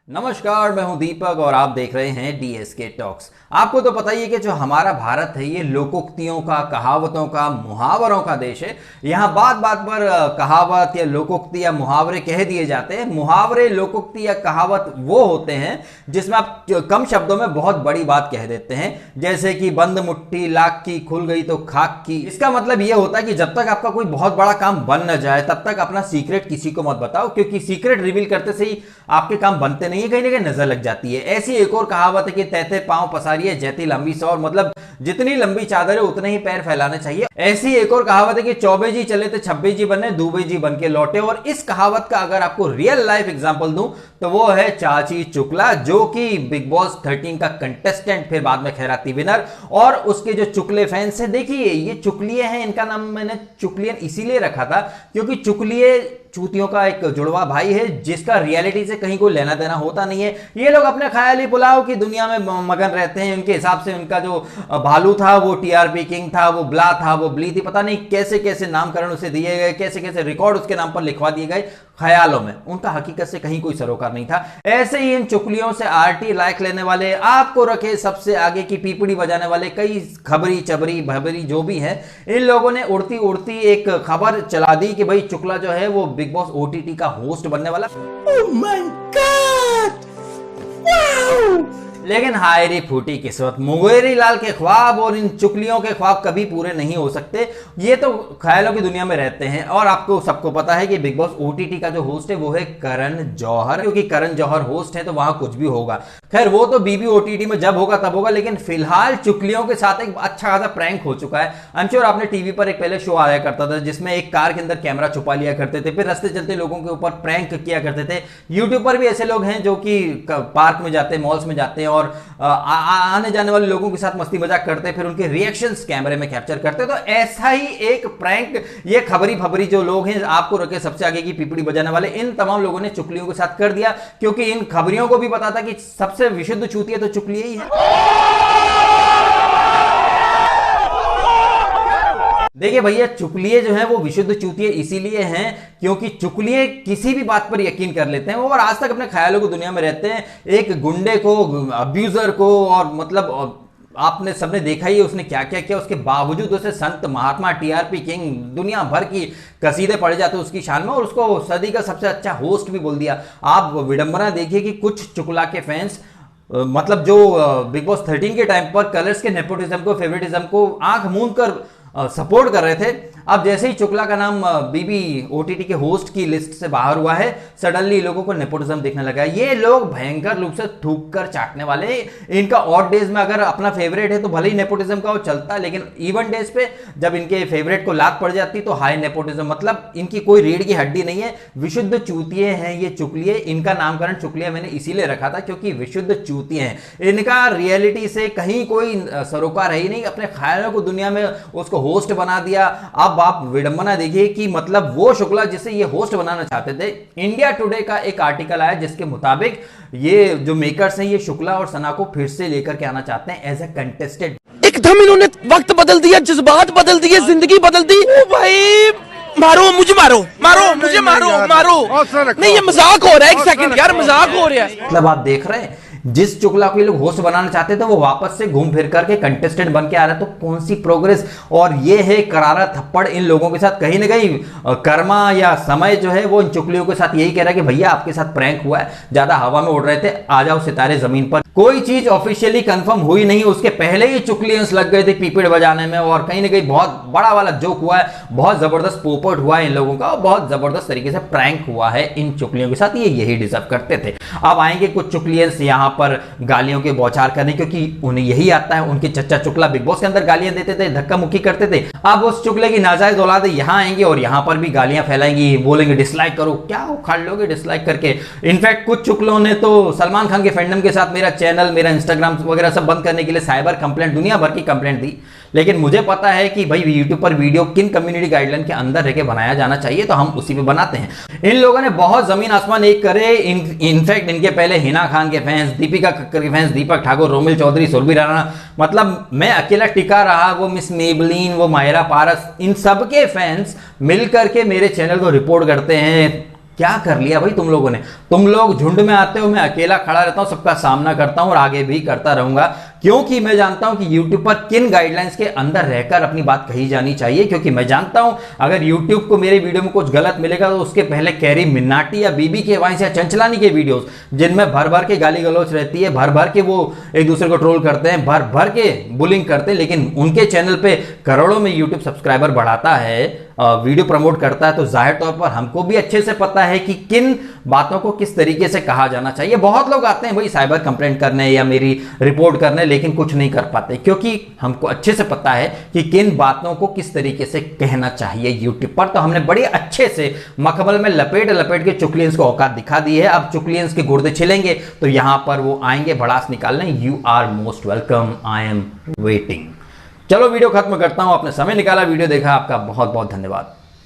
नमस्कार, मैं हूं दीपक और आप देख रहे हैं डीएसके टॉक्स। आपको तो पता ही है कि जो हमारा भारत है ये लोकोक्तियों का, कहावतों का, मुहावरों का देश है। यहाँ बात बात पर कहावत या लोकोक्ति या मुहावरे कह दिए जाते हैं। मुहावरे, लोकोक्ति या कहावत वो होते हैं जिसमें आप कम शब्दों में बहुत बड़ी बात कह देते हैं, जैसे कि बंद मुट्ठी लाख की, खुल गई तो खाक की। इसका मतलब ये होता है कि जब तक आपका कोई बहुत बड़ा काम बन न जाए तब तक अपना सीक्रेट किसी को मत बताओ, क्योंकि सीक्रेट रिवील करते से ही आपके काम बनते नहीं है, कहीं ना कहीं नजर लग जाती है। ऐसी एक और कहावत है कि तैते पांव पसारिए जैती लंबी सौर, मतलब जितनी लंबी चादर है उतने ही पैर फैलाने चाहिए। ऐसी एक और कहावत है कि चौबे जी चले तो छब्बे जी बने, दूबे जी बन के लौटे। और इस कहावत का अगर आपको रियल लाइफ एग्जांपल दूं तो वो है चाची चुकला, जो कि बिग बॉस 13 का कंटेस्टेंट, फिर बाद में खैराती विनर। और उसके जो चुकले फैंस हैं, देखिए ये चुकलिए हैं, इनका नाम मैंने चुकलियन इसीलिए रखा था क्योंकि चुकलिए चूतियों का एक जुड़वा भाई है जिसका रियलिटी से कहीं कोई लेना देना होता नहीं है। ये लोग अपने ख्याली पुलाव की दुनिया में मगन रहते हैं। उनके हिसाब से उनका जो भालू था वो टीआरपी किंग था, वो ब्ला था, वो ब्ली थी, पता नहीं कैसे कैसे नामकरण उसे दिए गए, कैसे कैसे रिकॉर्ड उसके नाम पर लिखवा दिए गए ख्यालों में। उनका हकीकत से कहीं कोई सरोकार नहीं था। ऐसे ही इन चुकलियों से आरटी लाइक लेने वाले, आपको रखे सबसे आगे की पीपड़ी बजाने वाले कई खबरी चबरी भबरी जो भी है, इन लोगों ने उड़ती उड़ती एक खबर चला दी कि भाई चुकला जो है वो बिग बॉस ओटीटी का होस्ट बनने वाला। Oh my God! Wow! लेकिन हाय रे फूटी किस्मत, मुंगेरी लाल के ख्वाब और इन चुकलियों के ख्वाब कभी पूरे नहीं हो सकते। ये तो ख्यालों की दुनिया में रहते हैं। और आपको सबको पता है कि बिग बॉस ओटीटी का जो होस्ट है वो है करण जौहर, क्योंकि करण जौहर होस्ट है तो वहां कुछ भी होगा। खैर वो तो बीबी ओटीटी में जब होगा तब होगा, लेकिन फिलहाल चुकलियों के साथ एक अच्छा खासा प्रैंक हो चुका है। आई एम श्योर आपने टीवी पर एक पहले शो आया करता था जिसमें एक कार के अंदर कैमरा छुपा लिया करते थे, फिर रास्ते चलते लोगों के ऊपर प्रैंक किया करते थे। यूट्यूब पर भी ऐसे लोग हैं जो कि पार्क में जाते हैं, मॉल्स में जाते हैं और आने जाने वाले लोगों के साथ मस्ती मजाक करते हैं, फिर उनके रिएक्शंस कैमरे में कैप्चर करते हैं। तो ऐसा ही एक प्रैंक ये खबरी फबरी जो लोग हैं, आपको रखे सबसे आगे की पीपड़ी बजाने वाले, इन तमाम लोगों ने चुकलियों के साथ कर दिया, क्योंकि इन खबरियों को भी पता था कि सबसे विशुद्ध चूतिया तो चुकलिया ही है। देखिए भैया, चुकलिए जो है वो विशुद्ध चूतिए इसीलिए हैं क्योंकि चुकलिए किसी भी बात पर यकीन कर लेते हैं और आज तक अपने ख्यालों की दुनिया में रहते हैं। एक गुंडे को, अब्यूजर को, और मतलब आपने सबने देखा ही उसने क्या क्या किया, उसके बावजूद उसे संत महात्मा, टीआरपी किंग, दुनिया भर की कसीदे पढ़े जाते उसकी शान में, और उसको सदी का सबसे अच्छा होस्ट भी बोल दिया। आप विडंबना देखिए कि कुछ चुकला के फैंस, मतलब जो बिग बॉस 13 के टाइम पर कलर्स के नेपोटिज्म को, फेवरेटिज्म को आंख मूंद कर सपोर्ट कर रहे थे, अब जैसे ही चुकला का नाम बीबी ओटीटी के होस्ट की लिस्ट से बाहर हुआ है, सडनली लोगों को नेपोटिज्म दिखने लगा है। ये लोग भयंकर रूप से थूक कर चाटने वाले। इनका ऑड डेज में अगर अपना फेवरेट है तो भले ही नेपोटिज्म का वो चलता है, लेकिन इवन डेज पे जब इनके फेवरेट को लात पड़ जाती तो हाई नेपोटिज्म, मतलब इनकी कोई रीढ़ की हड्डी नहीं है। विशुद्ध चूतिए हैं ये चुकलिए। इनका नामकरण चुकलिया मैंने इसीलिए रखा था क्योंकि विशुद्ध चूतिए हैं। इनका रियलिटी से कहीं कोई सरोकार है ही नहीं। अपने ख्यालों को दुनिया में उसको होस्ट बना दिया। अब आप विडंबना देखिए कि मतलब वो शुक्ला जिसे ये होस्ट बनाना चाहते थे। इंडिया टुडे का एक आर्टिकल आया जिसके मुताबिक ये जो मेकर्स हैं ये शुक्ला और सना को फिर से लेकर के आना चाहते हैं एज ए कंटेस्टेंट। एकदम इन्होंने वक्त बदल दिया, जज्बात बदल दिए, जिंदगी बदल दी। ओ भाई मारो मुझे, मारो मारो मुझे, मारो मारो। नहीं ये मजाक हो रहा है, एक सेकंड यार, मजाक हो रहा है। मतलब आप देख रहे हैं जिस चुकला को ये लोग होस्ट बनाना चाहते थे वो वापस से घूम फिर करके कंटेस्टेंट बन के आ रहा है, तो कौन सी प्रोग्रेस। और ये है करारा थप्पड़ इन लोगों के साथ। कहीं ना कहीं कर्मा या समय जो है वो इन चुकलियों के साथ यही कह रहा है कि भैया आपके साथ प्रैंक हुआ है, ज्यादा हवा में उड़ रहे थे, आ जाओ सितारे जमीन पर। कोई चीज ऑफिशियली कंफर्म हुई नहीं, उसके पहले ही चुकलियंस लग गए थे पीपड़ बजाने में, और कहीं ना कहीं बहुत बड़ा वाला जोक हुआ है, बहुत जबरदस्त पोपट हुआ है इन लोगों का, और बहुत जबरदस्त तरीके से प्रैंक हुआ है इन चुकलियों के साथ। ये यही डिजर्व करते थे। अब आएंगे कुछ चुकलियंस यहां पर गालियों के बौछार करने, क्योंकि उन्हें यही आता है। उनके चच्चा चुकला बिग बॉस के अंदर गालियां देते थे, धक्का मुक्की करते थे। अब उस चुकले की नाजायज औलाद यहां आएंगे और यहां पर भी गालियां फैलाएंगी, बोलेंगे डिसलाइक करो। क्या उखाड़ लोगे डिसलाइक करके। इनफैक्ट कुछ चुकलों ने तो सलमान खान के फैंडम के साथ मेरा चैनल, मेरा इंस्टाग्राम वगैरह सब बंद करने के लिए साइबर कंप्लेंट, दुनिया भर की कंप्लेंट दी। लेकिन मुझे पता है कि भाई यूट्यूब पर वीडियो किन कम्युनिटी गाइडलाइन के अंदर रहकर बनाया जाना चाहिए, तो हम उसी पे बनाते हैं। इन लोगों ने बहुत जमीन आसमान एक करे। इनफैक्ट इनके पहले हिना खान के फैंस, दीपिका कक्कर के फैंस, दीपक ठाकुर, रोमिल चौधरी, सुरभि राणा, मतलब मैं अकेला टिका रहा, वो मिस मेबलिन, वो मायरा पारस, इन सब के फैंस मिलकर के मेरे चैनल को रिपोर्ट करते हैं, क्या कर लिया भाई तुम लोगों ने? तुम लोग झुंड में आते हो, मैं अकेला खड़ा रहता हूं, सबका सामना करता हूं और आगे भी करता रहूंगा, क्योंकि मैं जानता हूं कि यूट्यूब पर किन गाइडलाइंस के अंदर रहकर अपनी बात कही जानी चाहिए। क्योंकि मैं जानता हूं अगर यूट्यूब को मेरे वीडियो में कुछ गलत मिलेगा तो उसके पहले कैरी मिन्नाटी या बीबी के वाइस या चंचलानी के वीडियोस जिनमें भर भर के गाली गलौच रहती है, भर भर के वो एक दूसरे को ट्रोल करते हैं, भर भर के बुलिंग करते हैं, लेकिन उनके चैनल पे करोड़ों में यूट्यूब सब्सक्राइबर बढ़ाता है, वीडियो प्रमोट करता है, तो जाहिर तौर पर हमको भी अच्छे से पता है कि किन बातों को किस तरीके से कहा जाना चाहिए। बहुत लोग आते हैं भाई साइबर कंप्लेंट करने या मेरी रिपोर्ट करने, लेकिन कुछ नहीं कर पाते, क्योंकि हमको अच्छे से पता है कि किन बातों को किस तरीके से कहना चाहिए यूट्यूब पर। तो हमने बड़े अच्छे से मखमल में लपेट लपेट के चुगलियंस को औकात दिखा दी है। अब चुगलियंस के गुर्दे छिलेंगे तो यहां पर वो आएंगे भड़ास निकालने। You are most welcome, I am waiting. चलो वीडियो खत्म करता हूं, आपने समय निकाला, वीडियो देखा, आपका बहुत बहुत धन्यवाद।